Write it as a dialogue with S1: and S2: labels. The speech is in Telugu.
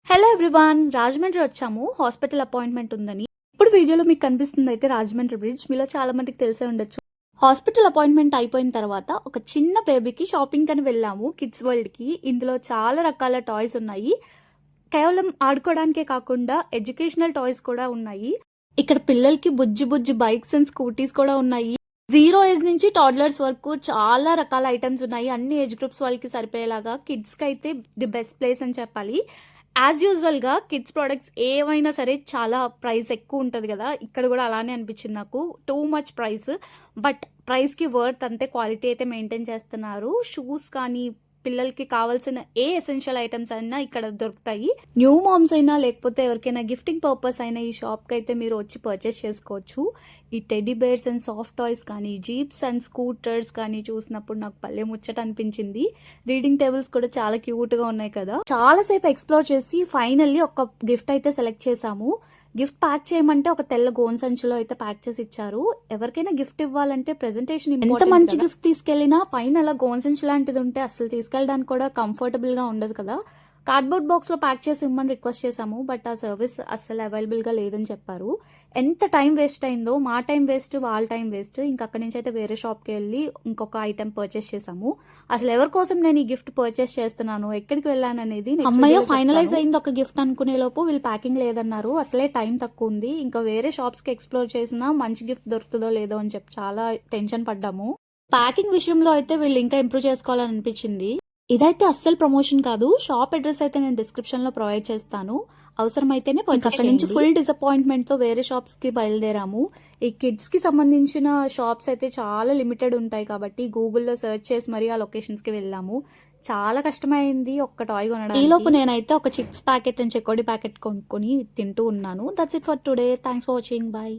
S1: హలో ఎవ్రీవన్, రాజమండ్రి వచ్చాము. హాస్పిటల్ అపాయింట్మెంట్ ఉందని. ఇప్పుడు వీడియోలో మీకు కనిపిస్తుంది అయితే రాజమండ్రి బ్రిడ్జ్. మీలో చాలా మందికి తెలిసే ఉండొచ్చు. హాస్పిటల్ అపాయింట్మెంట్ అయిపోయిన తర్వాత ఒక చిన్న బేబీకి షాపింగ్ అని వెళ్ళాము, కిడ్స్ వరల్డ్కి. ఇందులో చాలా రకాల టాయ్స్ ఉన్నాయి. కేవలం ఆడుకోవడానికే కాకుండా ఎడ్యుకేషనల్ టాయ్స్ కూడా ఉన్నాయి. ఇక్కడ పిల్లలకి బుజ్జి బుజ్జి బైక్స్ అండ్ స్కూటీస్ కూడా ఉన్నాయి. 0 ఏజ్ నుంచి టాడ్లర్స్ వరకు చాలా రకాల ఐటమ్స్ ఉన్నాయి. అన్ని ఏజ్ గ్రూప్స్ వాళ్ళకి సరిపోయేలాగా. కిడ్స్కి అయితే ది బెస్ట్ ప్లేస్ అని చెప్పాలి. యాజ్ యూజువల్గా కిడ్స్ ప్రోడక్ట్స్ ఏవైనా సరే చాలా ప్రైస్ ఎక్కువ ఉంటుంది కదా, ఇక్కడ కూడా అలానే అనిపించింది నాకు. టూ మచ్ ప్రైస్, బట్ ప్రైస్కి వర్త్ అంతే క్వాలిటీ అయితే మెయింటైన్ చేస్తున్నారు. షూస్ కానీ పిల్లలకి కావాల్సిన ఏ ఎసెన్షియల్ ఐటమ్స్ అయినా ఇక్కడ దొరుకుతాయి. న్యూ మామ్స్ అయినా లేకపోతే ఎవరికైనా గిఫ్టింగ్ పర్పస్ అయినా ఈ షాప్కి అయితే మీరు వచ్చి పర్చేస్ చేసుకోవచ్చు. ఈ teddy bears and soft toys కానీ జీప్స్ అండ్ స్కూటర్స్ కానీ చూసినప్పుడు నాకు పల్లె ముచ్చట అనిపించింది. రీడింగ్ టేబుల్స్ కూడా చాలా క్యూట్గా ఉన్నాయి కదా. చాలాసేపు ఎక్స్ప్లోర్ చేసి ఫైనల్లీ ఒక గిఫ్ట్ అయితే సెలెక్ట్ చేసాము. గిఫ్ట్ ప్యాక్ చేయమంటే ఒక తెల్ల గోన్ సంచిలో అయితే ప్యాక్ చేసి ఇచ్చారు. ఎవరికైనా గిఫ్ట్ ఇవ్వాలంటే ప్రెజెంటేషన్ ఎంత మంచి గిఫ్ట్ తీసుకెళ్లినా పైన అలా గోన్ సంచి లాంటిది ఉంటే అసలు తీసుకెళ్ళడానికి కూడా కంఫర్టబుల్ గా ఉండదు కదా. కార్డ్బోర్డ్ బాక్స్ లో ప్యాక్ చేసి ఇమ్మని రిక్వెస్ట్ చేసాము, బట్ ఆ సర్వీస్ అస్సలు అవైలబుల్ గా లేదని చెప్పారు. ఎంత టైం వేస్ట్ అయిందో, మా టైం వేస్ట్, వాళ్ళ టైం వేస్ట్. ఇంక అక్కడి నుంచి అయితే వేరే షాప్కి వెళ్ళి ఇంకొక ఐటెం పర్చేస్ చేసాము. అసలు ఎవరి కోసం నేను ఈ గిఫ్ట్ పర్చేస్ చేస్తున్నాను, ఎక్కడికి వెళ్ళాను అనేది అమ్మాయి ఫైనలైజ్ అయింది ఒక గిఫ్ట్ అనుకునే లోపు వీళ్ళు ప్యాకింగ్ లేదన్నారు. అసలే టైం తక్కువ ఉంది. ఇంకా వేరే షాప్స్ కి ఎక్స్ప్లోర్ చేసినా మంచి గిఫ్ట్ దొరుకుతుందో లేదో అని చెప్పి చాలా టెన్షన్ పడ్డాము. ప్యాకింగ్ విషయంలో అయితే వీళ్ళు ఇంకా ఇంప్రూవ్ చేసుకోవాలని అనిపించింది. ఇదైతే అస్సలు ప్రమోషన్ కాదు. షాప్ అడ్రస్ అయితే నేను డిస్క్రిప్షన్ లో ప్రొవైడ్ చేస్తాను, అవసరమైతేనే అక్కడి నుంచి ఫుల్ డిసప్పాయింట్మెంట్ తో వేరే షాప్స్ కి బయలుదేరాము. ఈ కిడ్స్ కి సంబంధించిన షాప్స్ అయితే చాలా లిమిటెడ్ ఉంటాయి కాబట్టి గూగుల్లో సెర్చ్ చేసి మరీ ఆ లొకేషన్స్ కి వెళ్ళాము. చాలా కష్టమైంది ఒక్క టాయ్ కొనడానికి. ఈ లోపు నేనైతే ఒక chips packet and chekodi packet కొనుక్కొని తింటూ ఉన్నాను. That's it for today. Thanks for watching. By.